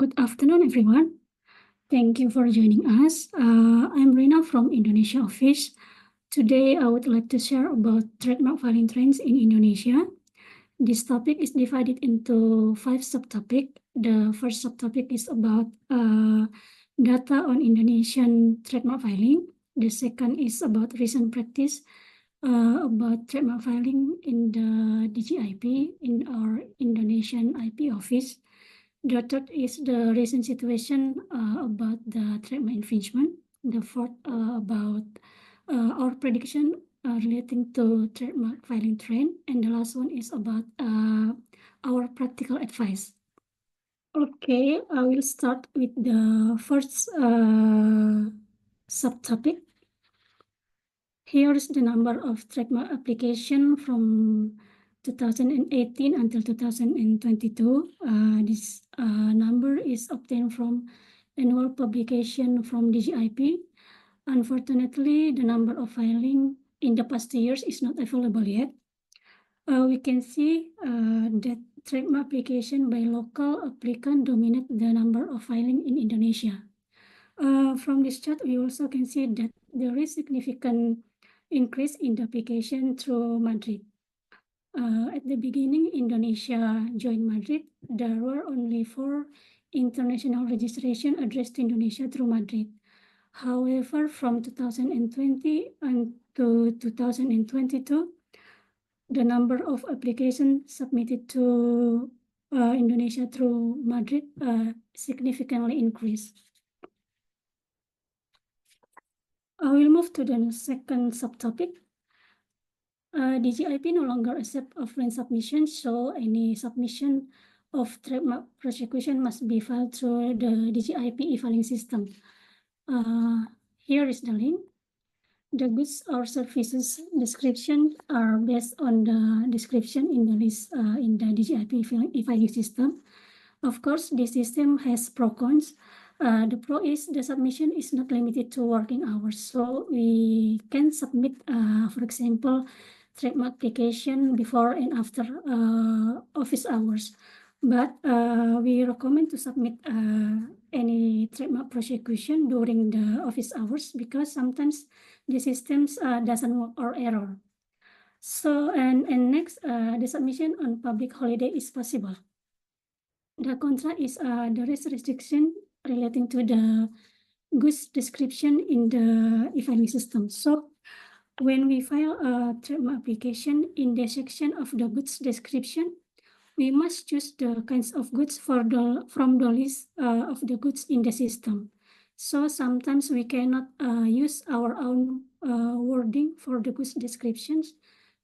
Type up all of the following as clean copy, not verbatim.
Good afternoon, everyone. Thank you for joining us. I'm Rina from Indonesia office. Today, I would like to share about trademark filing trends in Indonesia. This topic is divided into 5 subtopics. The first subtopic is about data on Indonesian trademark filing. The second is about recent practice about trademark filing in the DGIP in our Indonesian IP office. The third is the recent situation about the trademark infringement. The fourth about our prediction relating to trademark filing trend. And the last one is about our practical advice. Okay, I will start with the first subtopic. Here is the number of trademark application from 2018 until 2022. This number is obtained from annual publication from DGIP. Unfortunately, the number of filing in the past years is not available yet. We can see that trademark application by local applicant dominate the number of filing in Indonesia. From this chart, we also can see that there is significant increase in the application through Madrid. At the beginning, Indonesia joined Madrid. There were only 4 international registration addressed to Indonesia through Madrid. However, from 2020 to 2022, the number of applications submitted to Indonesia through Madrid significantly increased. I will move to the second subtopic. DGIP no longer accept offline submission, so any submission of trademark prosecution must be filed through the DGIP e-filing system. Here is the link. The goods or services description are based on the description in the list in the DGIP e-filing system. Of course, this system has pro-cons. The pro is the submission is not limited to working hours. So we can submit, for example, trademark application before and after office hours. But we recommend to submit any trademark prosecution during the office hours because sometimes the systems doesn't work or error. So, and next, the submission on public holiday is possible. The contra is there is restriction relating to the goods description in the e-filing system. So when we file a trademark application in the section of the goods description, we must choose the kinds of goods from the list of the goods in the system. So sometimes we cannot use our own wording for the goods descriptions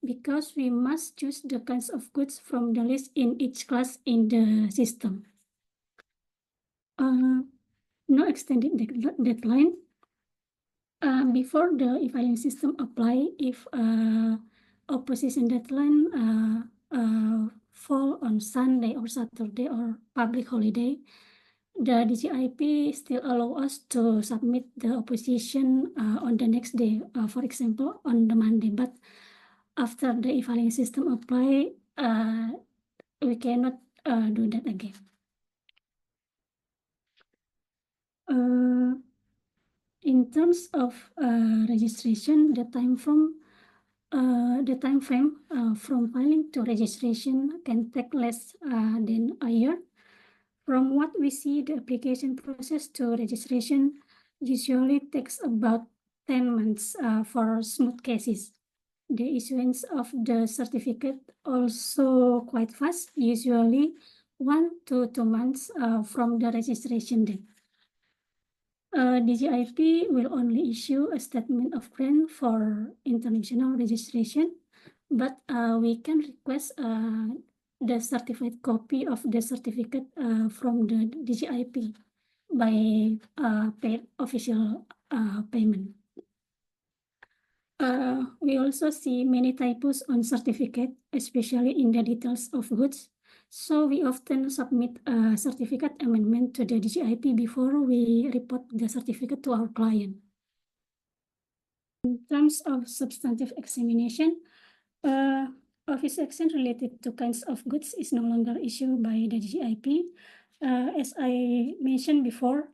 because we must choose the kinds of goods from the list in each class in the system. No extended deadline. Before the e-filing system apply, if opposition deadline fall on Sunday or Saturday or public holiday, the DGIP still allow us to submit the opposition on the next day, for example, on the Monday. But after the e-filing system apply, we cannot do that again. In terms of registration, the time frame from filing to registration can take less than a year. From what we see, the application process to registration usually takes about 10 months for smooth cases. The issuance of the certificate also quite fast, usually 1 to 2 months from the registration date. DGIP will only issue a statement of grant for international registration, but we can request the certified copy of the certificate from the DGIP by paid official payment. We also see many typos on certificate, especially in the details of goods. So we often submit a certificate amendment to the DGIP before we report the certificate to our client. In terms of substantive examination, office action related to kinds of goods is no longer issued by the DGIP. As I mentioned before,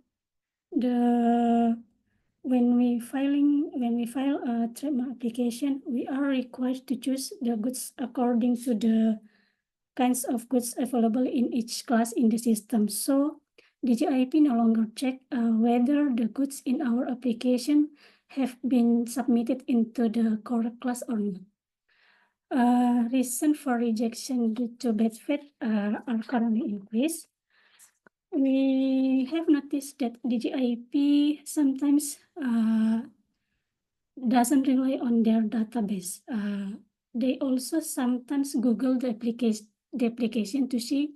when we file a trademark application, we are required to choose the goods according to the kinds of goods available in each class in the system. So DGIP no longer check whether the goods in our application have been submitted into the correct class or not. Reason for rejection due to bad faith are currently increased. We have noticed that DGIP sometimes doesn't rely on their database. They also sometimes Google the application to see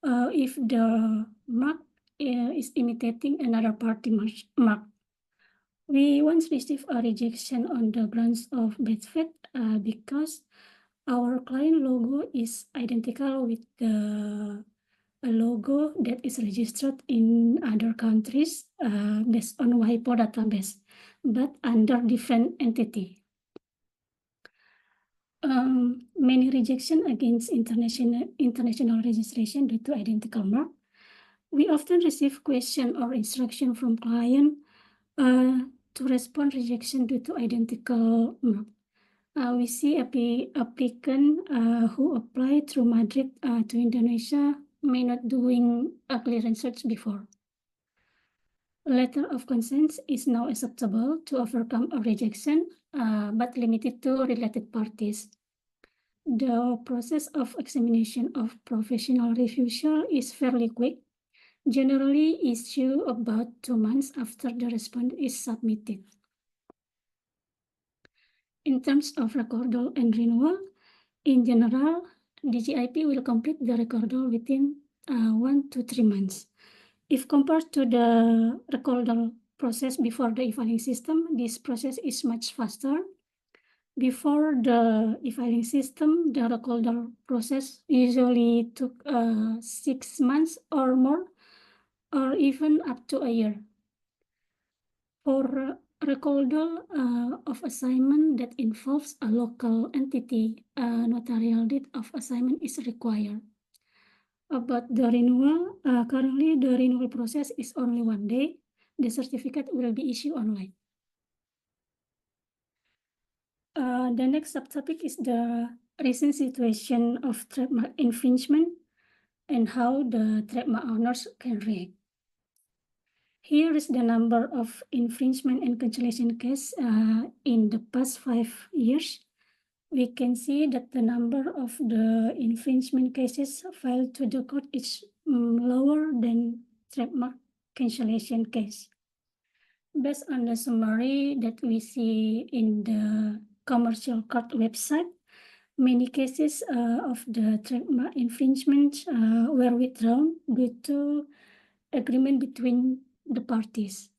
if the mark is imitating another party mark. We once received a rejection on the grounds of bad faith because our client logo is identical with a logo that is registered in other countries based on WIPO database, but under different entity. Many rejection against international registration due to identical mark. We often receive question or instruction from client to respond rejection due to identical mark. We see applicant who apply through Madrid to Indonesia may not doing a clearance search before. A letter of consent is now acceptable to overcome a rejection, but limited to related parties. The process of examination of professional refusal is fairly quick, generally issued about 2 months after the response is submitted. In terms of recordal and renewal, in general, DGIP will complete the recordal within 1 to 3 months. If compared to the recordal process before the e-filing system, this process is much faster. Before the e-filing system, the recordal process usually took 6 months or more, or even up to a year. For recordal of assignment that involves a local entity, a notarial deed of assignment is required. About the renewal, currently the renewal process is only 1 day. The certificate will be issued online. The next subtopic is the recent situation of trademark infringement and how the trademark owners can react. Here is the number of infringement and cancellation cases in the past 5 years. We can see that the number of the infringement cases filed to the court is lower than trademark cancellation case. Based on the summary that we see in the commercial court website, many cases of the trademark infringement were withdrawn due to agreement between the parties.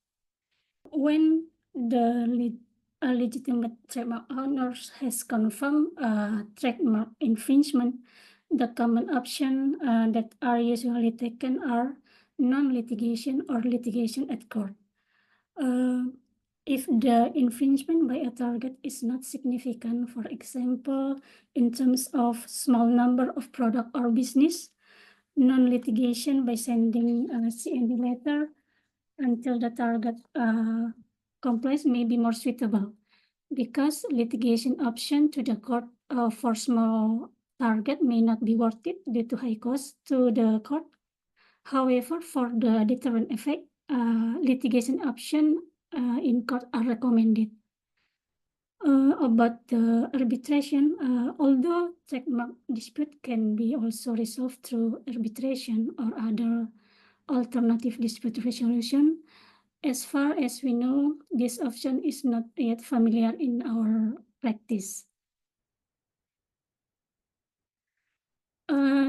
When the legitimate trademark owners has confirmed trademark infringement, the common option that are usually taken are non-litigation or litigation at court. If the infringement by a target is not significant, for example, in terms of small number of product or business, non-litigation by sending a CND letter until the target complies may be more suitable, because litigation option to the court for small target may not be worth it due to high cost to the court. However, for the deterrent effect, litigation option in court are recommended. About the arbitration, although trademark dispute can be also resolved through arbitration or other alternative dispute resolution, as far as we know, this option is not yet familiar in our practice.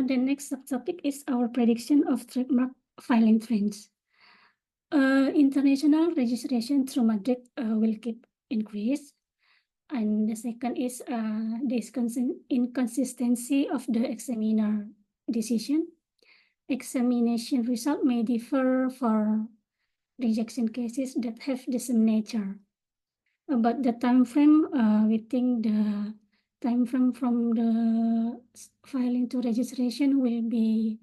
The next subtopic is our prediction of trademark filing trends. International registration through Madrid will keep increase. And the second is the inconsistency of the examiner decision. Examination result may differ for rejection cases that have the same nature. About the time frame, we think the time frame from the filing to registration will be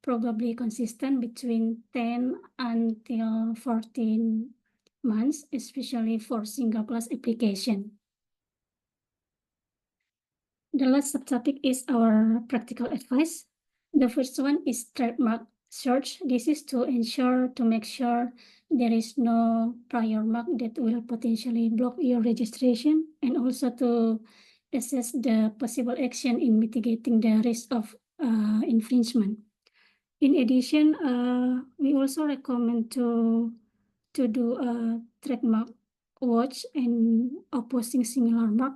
probably consistent between 10 until 14 months, especially for single class application. The last subtopic is our practical advice. The first one is trademark search. This is to make sure there is no prior mark that will potentially block your registration, and also to assess the possible action in mitigating the risk of infringement. In addition, we also recommend to do a trademark watch and opposing similar mark,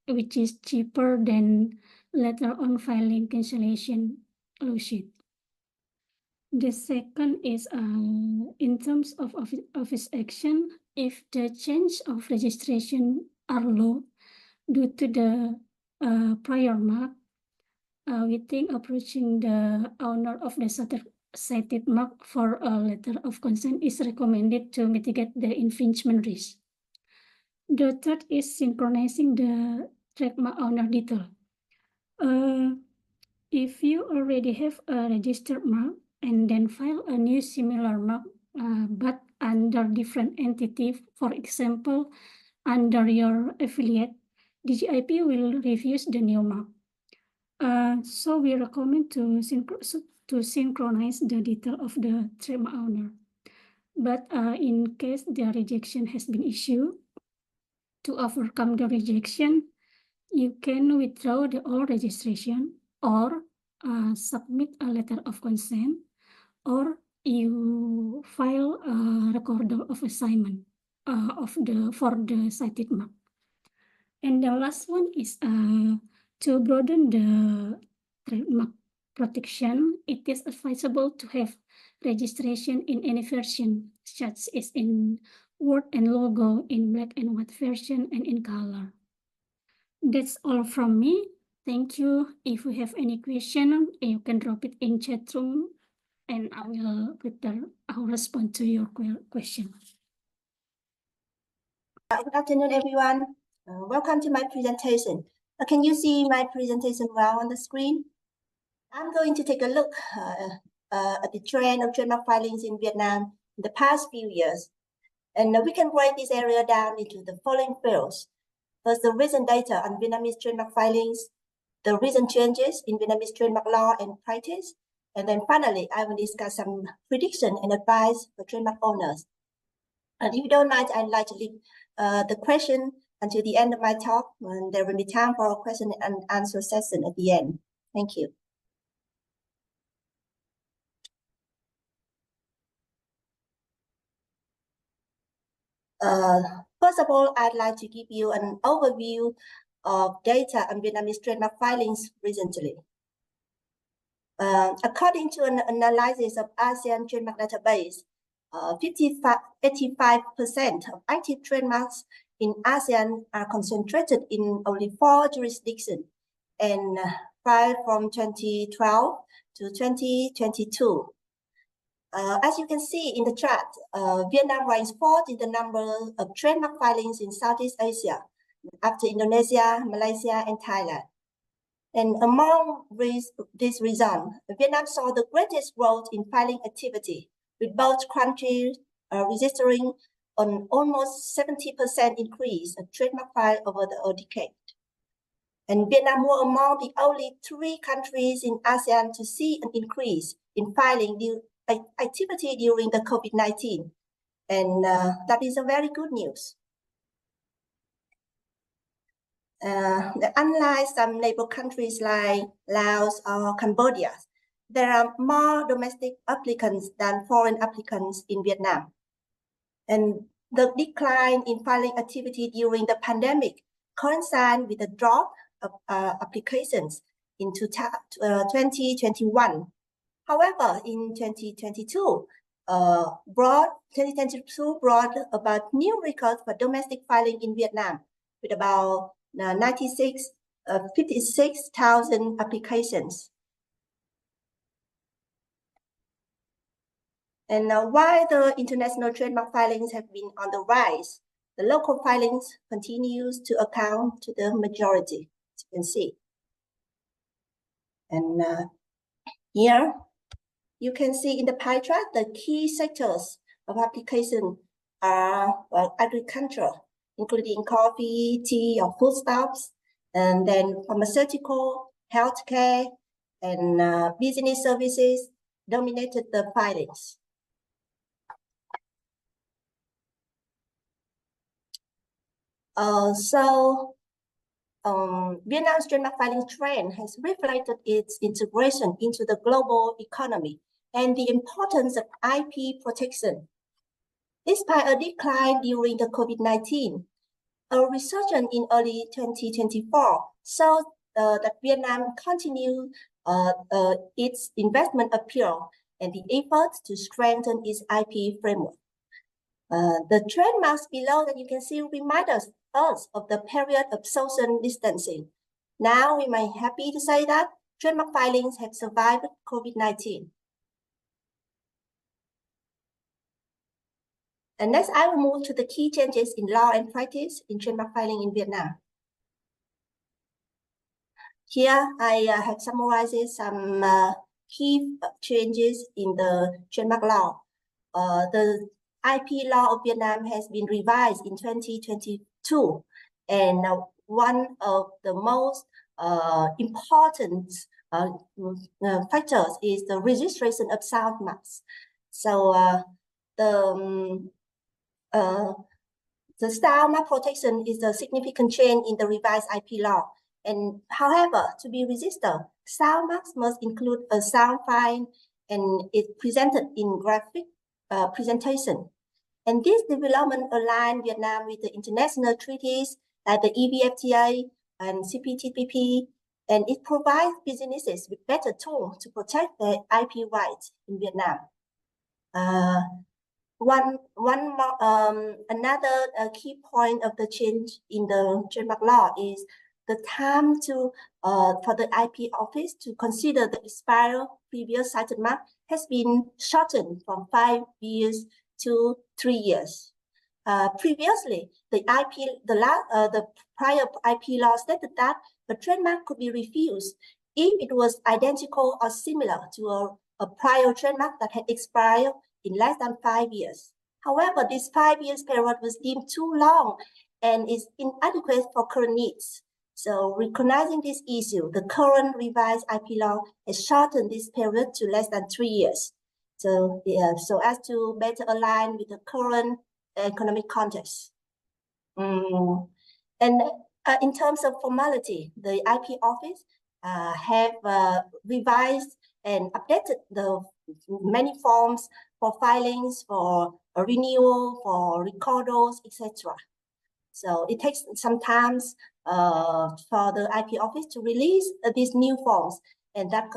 which is cheaper than later on filing cancellation lawsuit. The second is in terms of office action, if the change of registration are low due to the prior mark, we think approaching the owner of the cited mark for a letter of consent is recommended to mitigate the infringement risk. The third is synchronizing the trademark owner detail. If you already have a registered mark and then file a new similar mark, but under different entity, for example, under your affiliate, DGIP will refuse the new mark. So we recommend to synchronize the detail of the trademark owner. But in case the rejection has been issued, to overcome the rejection, you can withdraw the old registration or submit a letter of consent, or you file a record of assignment for the cited mark. And the last one is to broaden the trademark protection. It is advisable to have registration in any version, such as in word and logo, in black and white version, and in color. That's all from me. Thank you. If you have any question, you can drop it in chat room, and I will prepare. I will respond to your question. Good afternoon, everyone. Welcome to my presentation. Can you see my presentation well on the screen? I'm going to take a look at the trend of trademark filings in Vietnam in the past few years. And we can break this area down into the following fields. First, the recent data on Vietnamese trademark filings, the recent changes in Vietnamese trademark law and practice, and then finally, I will discuss some prediction and advice for trademark owners. And if you don't mind, I'd like to leave the question until the end of my talk, and there will be time for a question and answer session at the end. Thank you. First of all, I'd like to give you an overview of data on Vietnamese trademark filings recently. According to an analysis of ASEAN trademark database, 85% of active trademarks in ASEAN are concentrated in only 4 jurisdictions, and 5 from 2012 to 2022. As you can see in the chart, Vietnam ranks 4th in the number of trademark filings in Southeast Asia, after Indonesia, Malaysia, and Thailand. And among these reasons, Vietnam saw the greatest growth in filing activity, with both countries registering an almost 70% increase of trademark file over the decade. And Vietnam were among the only 3 countries in ASEAN to see an increase in filing activity during the COVID-19. And that is a very good news. Unlike some neighbor countries like Laos or Cambodia, there are more domestic applicants than foreign applicants in Vietnam. And the decline in filing activity during the pandemic coincided with a drop of applications in 2021. However, in 2022 brought about new records for domestic filing in Vietnam, with about 56,000 applications. And while the international trademark filings have been on the rise, the local filings continues to account to the majority, as you can see. And here you can see in the pie chart, the key sectors of application are agriculture, including coffee, tea, or foodstuffs, and then pharmaceutical, healthcare, and business services dominated the filings. Vietnam's trademark filing trend has reflected its integration into the global economy and the importance of IP protection. Despite a decline during the COVID-19, a resurgence in early 2024 shows that Vietnam continued its investment appeal and the efforts to strengthen its IP framework. The trademarks below that you can see remind us of the period of social distancing. Now we might be happy to say that trademark filings have survived COVID-19. And next, I will move to the key changes in law and practice in trademark filing in Vietnam. Here, I have summarized some key changes in the trademark law. The IP law of Vietnam has been revised in 2022, and one of the most important factors is the registration of sound marks. So the sound mark protection is a significant change in the revised IP law. And however, to be registered, sound marks must include a sound file and it's presented in graphic presentation. And this development aligns Vietnam with the international treaties like the EVFTA and CPTPP, and it provides businesses with better tools to protect their IP rights in Vietnam. Another key point of the change in the trademark law is the time for the IP office to consider the expired previous cited mark has been shortened from 5 years to 3 years. Previously, the prior IP law stated that the trademark could be refused if it was identical or similar to a prior trademark that had expired in less than 5 years. However, this 5 years period was deemed too long and is inadequate for current needs. So recognizing this issue, the current revised IP law has shortened this period to less than 3 years. So, so as to better align with the current economic context. And in terms of formality, the IP office have revised and updated the many forms for filings, for a renewal, for recordals, etc. So it takes some time for the IP office to release these new forms, and that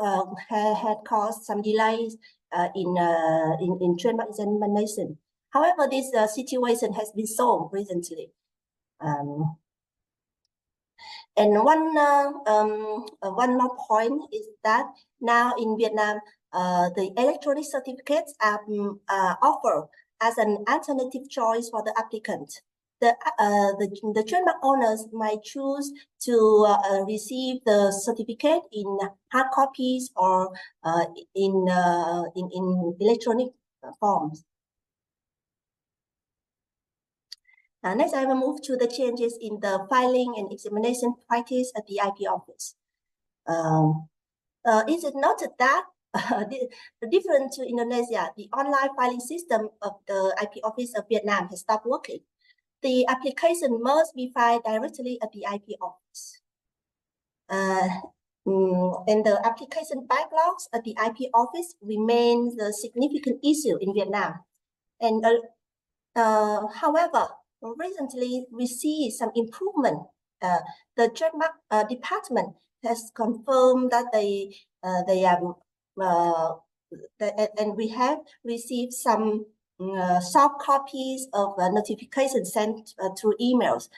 had caused some delays in trademark examination. However, this situation has been solved recently. And one more point is that now in Vietnam, the electronic certificates are offered as an alternative choice for the applicant. The trademark owners might choose to receive the certificate in hard copies or in electronic forms. Next, I will move to the changes in the filing and examination practice at the IP office. Is it noted that different to Indonesia, the online filing system of the IP office of Vietnam has stopped working. The application must be filed directly at the IP office. And the application backlogs at the IP office remains a significant issue in Vietnam. And however, recently we see some improvement. The trademark department has confirmed that and we have received some soft copies of notifications sent through emails,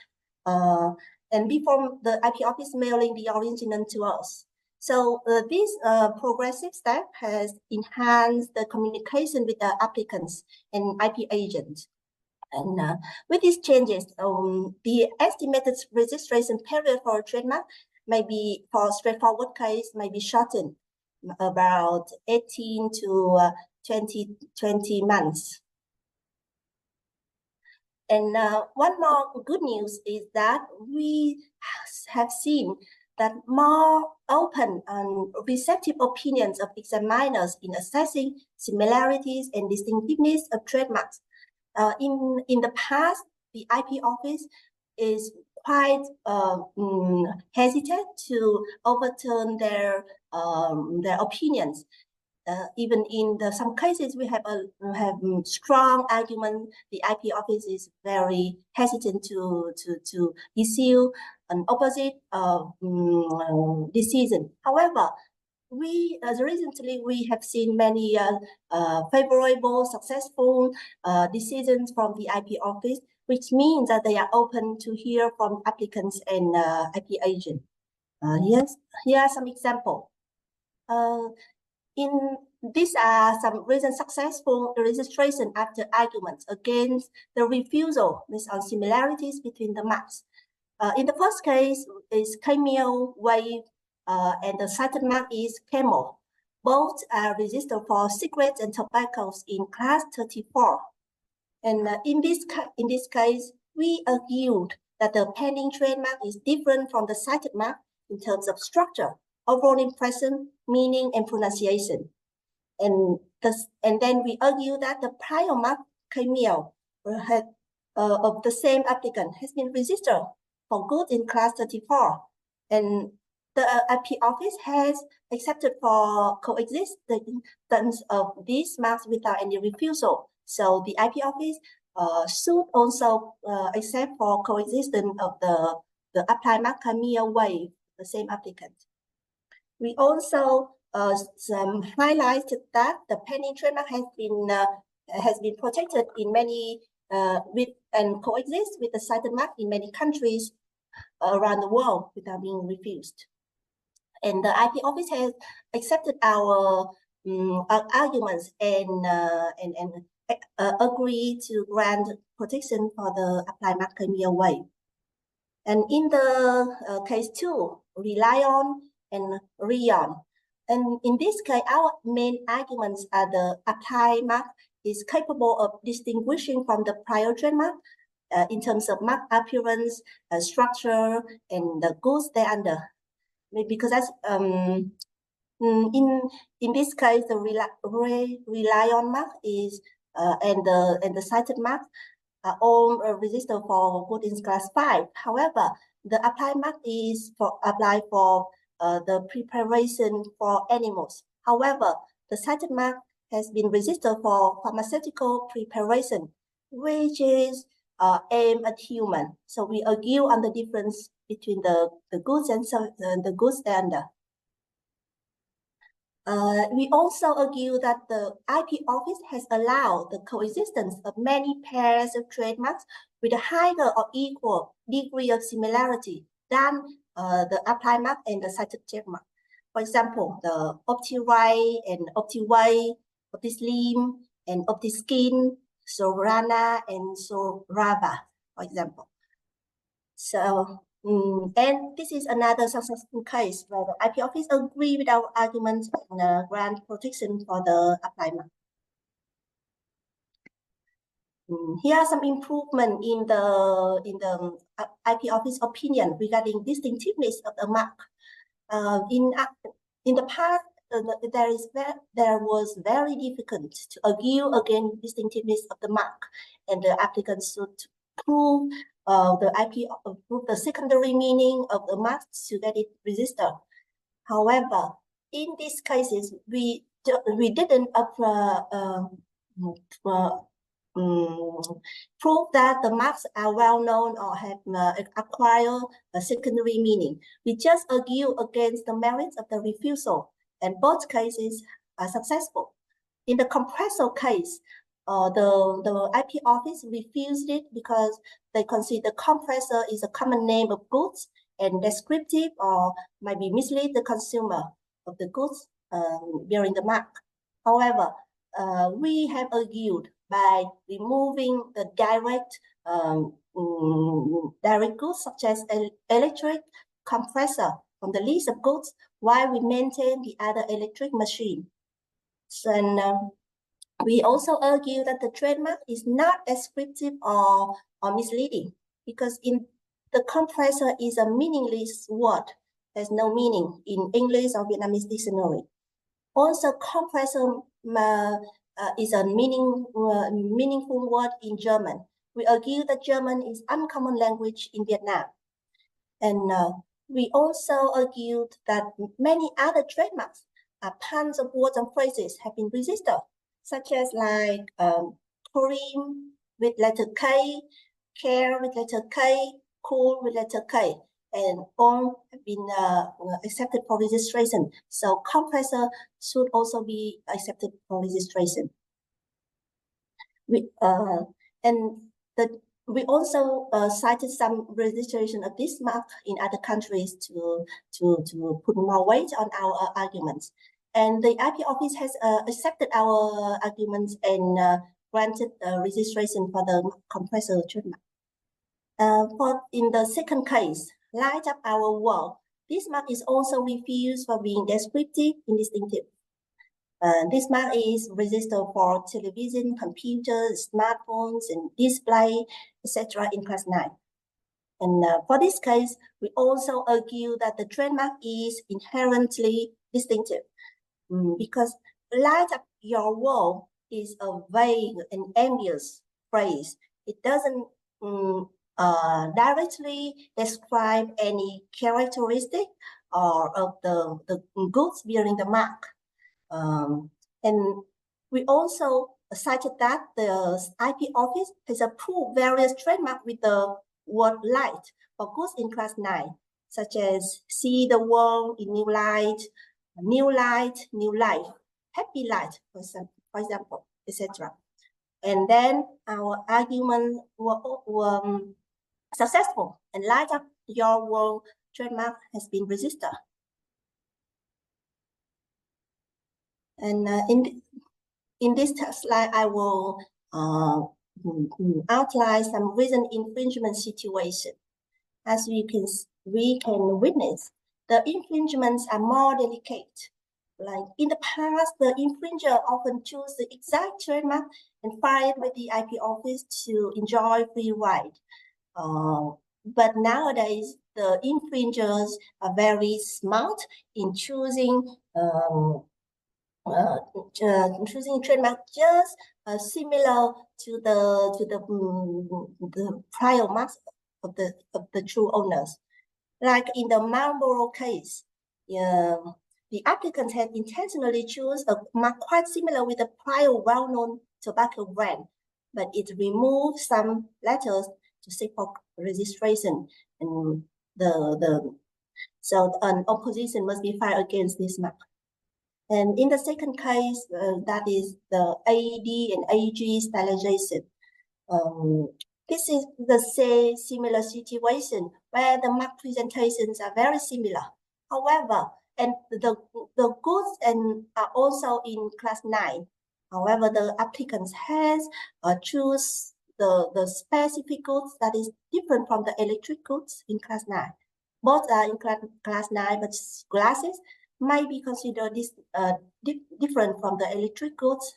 and before the IP office mailing the original to us. So this progressive step has enhanced the communication with the applicants and IP agents. And with these changes, the estimated registration period for a trademark may be, for a straightforward case, may be shortened. about 18 to 20 months. And one more good news is that we have seen that more open and receptive opinions of examiners in assessing similarities and distinctiveness of trademarks. In the past, the IP office is quite hesitant to overturn their opinions. Even in some cases, we have strong argument. The IP office is very hesitant to issue an opposite decision. However, recently we have seen many favorable, successful decisions from the IP office, which means that they are open to hear from applicants and IP agents. Yes, here are some examples. These are some recent successful registration after arguments against the refusal based on similarities between the marks. In the first case is camel wave, and the cited mark is camel. Both are registered for cigarettes and tobaccos in class 34. And in this case, we argued that the pending trademark is different from the cited mark in terms of structure, overall impression, meaning, and pronunciation. And then we argue that the prior mark camel of the same applicant has been registered for goods in class 34, and the IP office has accepted for coexistence of these marks without any refusal. So the IP office should also accept for coexistence of the applied mark camel wave, the same applicant. We also highlighted that the pending trademark has been protected in many and coexist with the cited mark in many countries around the world without being refused. And the IP office has accepted our arguments and agree to grant protection for the applied mark camel wave. And in the case 2, rely on and Rion. And in this case, our main arguments are the applied mark is capable of distinguishing from the prior trademark in terms of mark appearance, structure, and the goods thereunder. Because that's in this case, the rely on mark is and the cited mark are all registered for goods in class 5. However, the applied mark is applied for the preparation for animals. However, the cited mark has been registered for pharmaceutical preparation, which is aimed at human. So we argue on the difference between the goods and the goods standard. We also argue that the IP office has allowed the coexistence of many pairs of trademarks with a higher or equal degree of similarity than the applied mark and the cited trademark. For example, the OptiRite and OptiWay, OptiSlim and OptiSkin, Sorana and Sorava, for example. So, and this is another successful case where the IP office agree with our arguments and grant protection for the applied mark. Here are some improvement in the IP office opinion regarding distinctiveness of the mark. In the past, there was very difficult to argue against distinctiveness of the mark, and the applicants should prove the secondary meaning of the mark to get it registered. However, in these cases, we didn't prove that the marks are well known or have acquired a secondary meaning. We just argue against the merits of the refusal, and both cases are successful. In the compressor case, the IP office refused it because they consider compressor is a common name of goods and descriptive or might be mislead the consumer of the goods bearing the mark. However, we have argued by removing the direct goods such as electric compressor from the list of goods, while we maintain the other electric machine. And we also argue that the trademark is not descriptive or misleading, because in the compressor is a meaningless word. There's no meaning in English or Vietnamese dictionary. Also, compressor is a meaningful word in German. We argue that German is uncommon language in Vietnam. And we also argued that many other trademarks, tons of words and phrases have been registered, such as like cream with letter K, care with letter K, cool with letter K, and all have been accepted for registration. So compressor should also be accepted for registration. We also cited some registration of this mark in other countries to put more weight on our arguments. And the IP office has accepted our arguments and granted registration for the compressor trademark. In the second case, Light Up Our World, this mark is also refused for being descriptive and distinctive. This mark is registered for television, computers, smartphones, and display, etc. in class 9. And for this case, we also argue that the trademark is inherently distinctive because light up your world is a vague and ambiguous phrase. It doesn't directly describe any characteristic or of the goods bearing the mark. And we also cited that the IP office has approved various trademarks with the word light for goods in class 9, such as see the world in new light, new life, happy light, for example, etc. And then our argument were successful, and Light Up Your World trademark has been registered. And in this slide, I will outline some recent infringement situation. As we can witness, the infringements are more delicate. Like in the past, the infringer often choose the exact trademark and file it with the IP office to enjoy free ride. But nowadays, the infringers are very smart in choosing trademark just similar to the prior marks of the true owners. Like in the Marlboro case, the applicant had intentionally choose a mark quite similar with the prior well-known tobacco brand, but it removed some letters to seek for registration, and so an opposition must be filed against this mark. And in the second case, that is the AD and AG stylization. This is the same similar situation where the mark presentations are very similar. However, and the goods are also in class 9. However, the applicant has choose the specific goods that is different from the electric goods in class 9. Both are in class 9, but glasses might be considered different from the electric goods.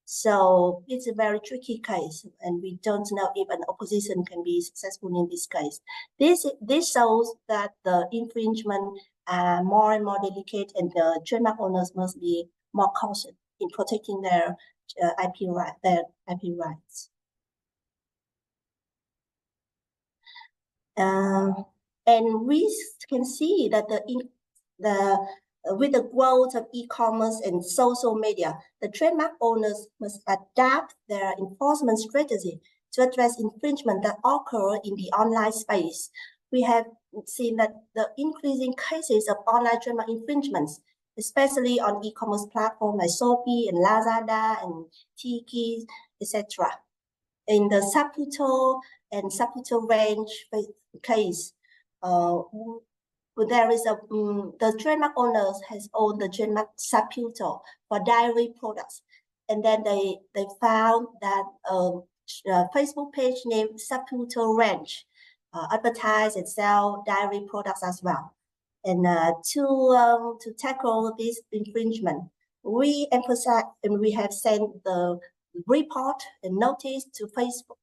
So it's a very tricky case, and we don't know if an opposition can be successful in this case. This shows that the infringement are more and more delicate, and the trademark owners must be more cautious in protecting their IP rights. And we can see that with the growth of e-commerce and social media, the trademark owners must adapt their enforcement strategy to address infringement that occur in the online space. We have seen that the increasing cases of online trademark infringements, especially on e-commerce platforms like Shopee and Lazada and Tilleke, etc. In the Saputo and Saputo range case, there is the trademark owners has owned the trademark Saputo for dairy products, and then they found that Facebook page named Saputo Ranch advertise and sell dairy products as well. And to tackle this infringement, we emphasize and we have sent the report and notice to Facebook,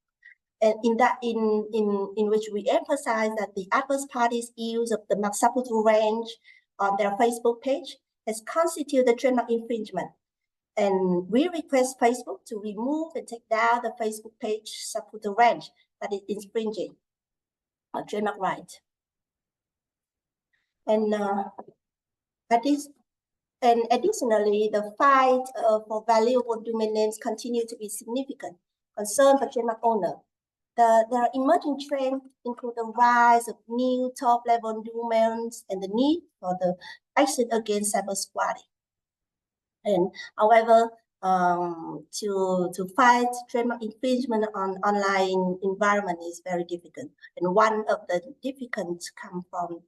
and in which we emphasize that the adverse parties' use of the mark Saputo range on their Facebook page has constituted a trademark infringement. And we request Facebook to remove and take down the Facebook page Saputo range that is infringing a trademark right. And additionally, the fight for valuable domain names continue to be significant concern for trademark owner. There are emerging trends include the rise of new top-level domains and the need for the action against cyber squatting. And however, to fight trademark infringement on online environment is very difficult. And one of the difficulties come from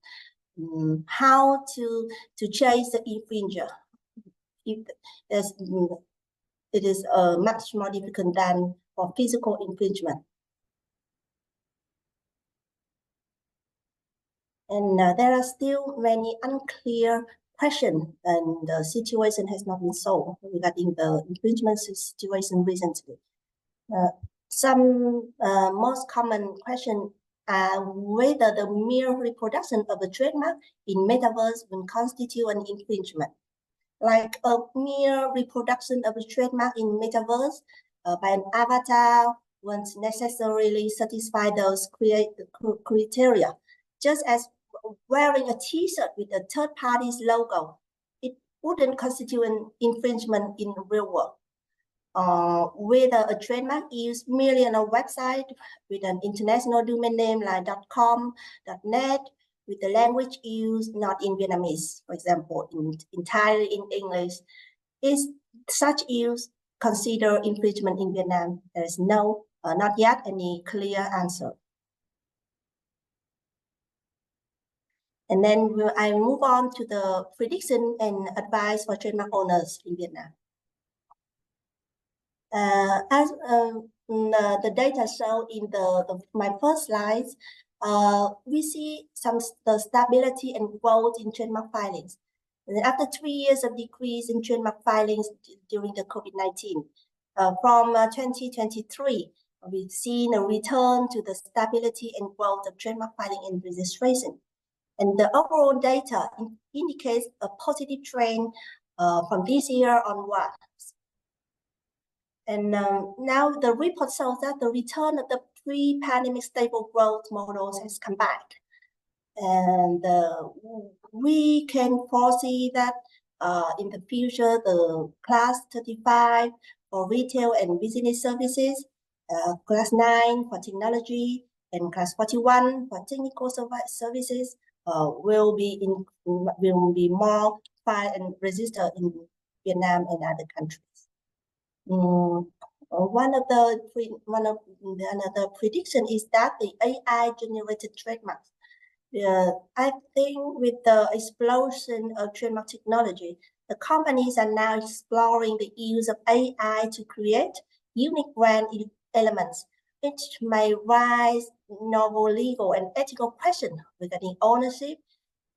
how to chase the infringer. It is much more difficult than for physical infringement. And there are still many unclear questions, and the situation has not been solved regarding the infringement situation recently. Some most common questions are whether the mere reproduction of a trademark in metaverse will constitute an infringement. Like a mere reproduction of a trademark in metaverse by an avatar won't necessarily satisfy those criteria. Just as wearing a t-shirt with a third party's logo, it wouldn't constitute an infringement in the real world. Whether a trademark used merely on a website with an international domain name like .com, .net, with the language used not in Vietnamese, for example, entirely in English, is such use considered infringement in Vietnam? There is not yet any clear answer. And then I move on to the prediction and advice for trademark owners in Vietnam. As the data show in my first slides, we see the stability and growth in trademark filings. And after 3 years of decrease in trademark filings during the COVID-19, from 2023, we've seen a return to the stability and growth of trademark filing and registration. And the overall data indicates a positive trend from this year onwards. And now the report shows that the return of the pre-pandemic stable growth models has come back. And we can foresee that in the future, the class 35 for retail and business services, class 9 for technology, and class 41 for technical services will be more filed and registered in Vietnam and other countries. One of the another prediction is that the AI generated trademarks. I think with the explosion of trademark technology, the companies are now exploring the use of AI to create unique brand elements, which may raise novel legal and ethical questions regarding ownership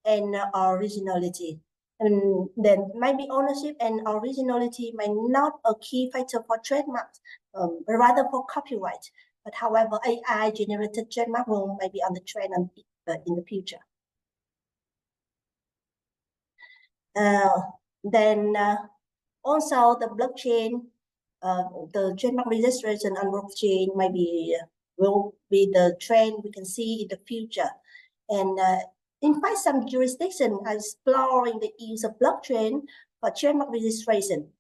and originality. And then maybe ownership and originality may not a key factor for trademarks, but rather for copyright. But however, AI-generated trademark will may be on the trend in the future. Then also the blockchain, the trademark registration on blockchain will be the trend we can see in the future. And in fact, some jurisdictions are exploring the use of blockchain for trademark registration.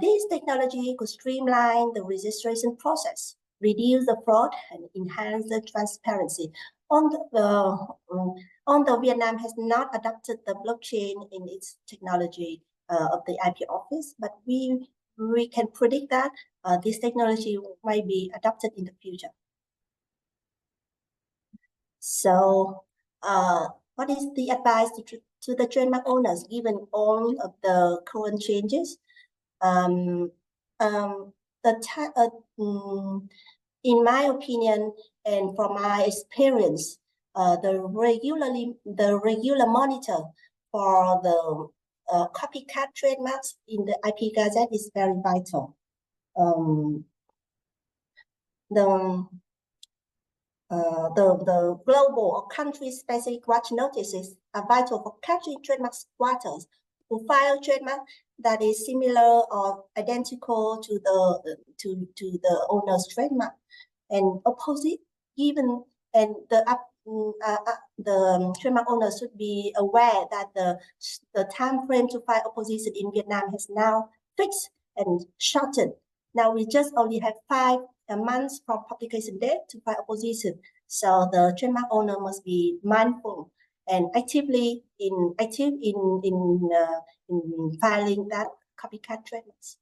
This technology could streamline the registration process, reduce the fraud, and enhance the transparency. Although Vietnam has not adopted the blockchain in its technology of the IP office, but we can predict that this technology might be adopted in the future. So, what is the advice to the trademark owners given all of the current changes? In my opinion, and from my experience, the regular monitor for the copycat trademarks in the IP Gazette is very vital. The global or country-specific watch notices are vital for catching trademark squatters who file trademark that is similar or identical to the owner's trademark, and opposite. Even and the trademark owner should be aware that the time frame to file opposition in Vietnam has now fixed and shortened. Now we just only have 5 months from publication date to file opposition. So the trademark owner must be mindful and active in filing that copycat trademarks.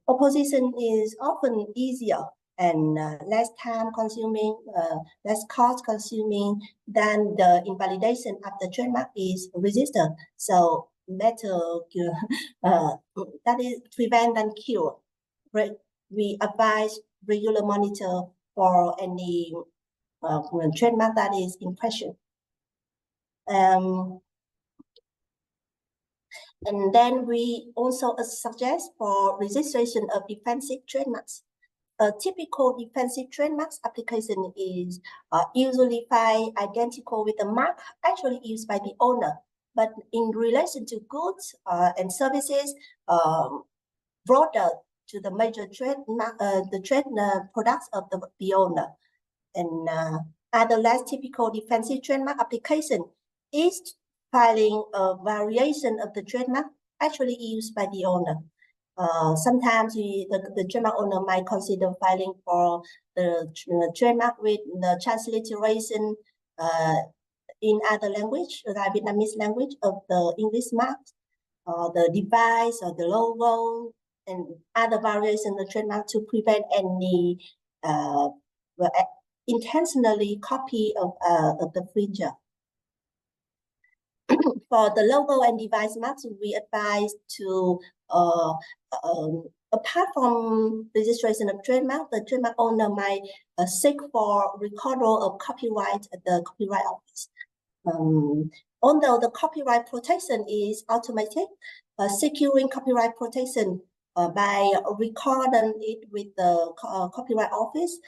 Opposition is often easier and less time consuming, less cost consuming than the invalidation of the trademark is registered. So better that is prevent than cure. We advise regular monitor for any trademark that is in question. And then we also suggest for registration of defensive trademarks. A typical defensive trademarks application is usually filed identical with the mark actually used by the owner, but in relation to goods and services broader to the major trademark, the trade products of the owner. And other less typical defensive trademark application is filing a variation of the trademark actually used by the owner. Sometimes the trademark owner might consider filing for the trademark with the transliteration in other language, like Vietnamese language of the English mark, the device or the logo, and other variations of the trademark to prevent any intentionally copy of the infringer. For the logo and device marks, we advise to, apart from registration of trademark, the trademark owner might seek for recordal of copyright at the Copyright Office. Although the copyright protection is automatic, securing copyright protection by recording it with the Copyright Office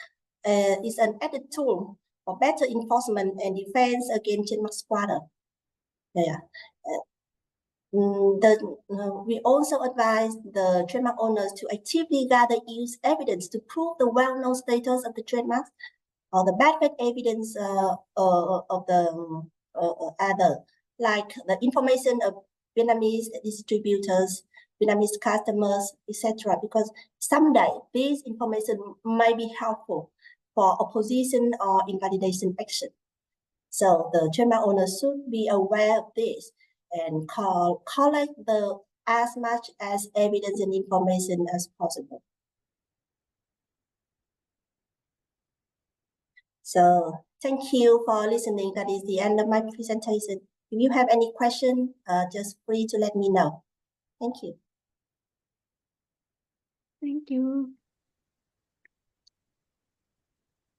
is an added tool for better enforcement and defense against trademark squatter. We also advise the trademark owners to actively gather use evidence to prove the well-known status of the trademarks or the bad faith evidence of the other, like the information of Vietnamese distributors, Vietnamese customers, etc. Because someday this information may be helpful for opposition or invalidation action. So the trademark owner should be aware of this and collect as much as evidence and information as possible. So thank you for listening. That is the end of my presentation. If you have any question, just free to let me know. Thank you. Thank you.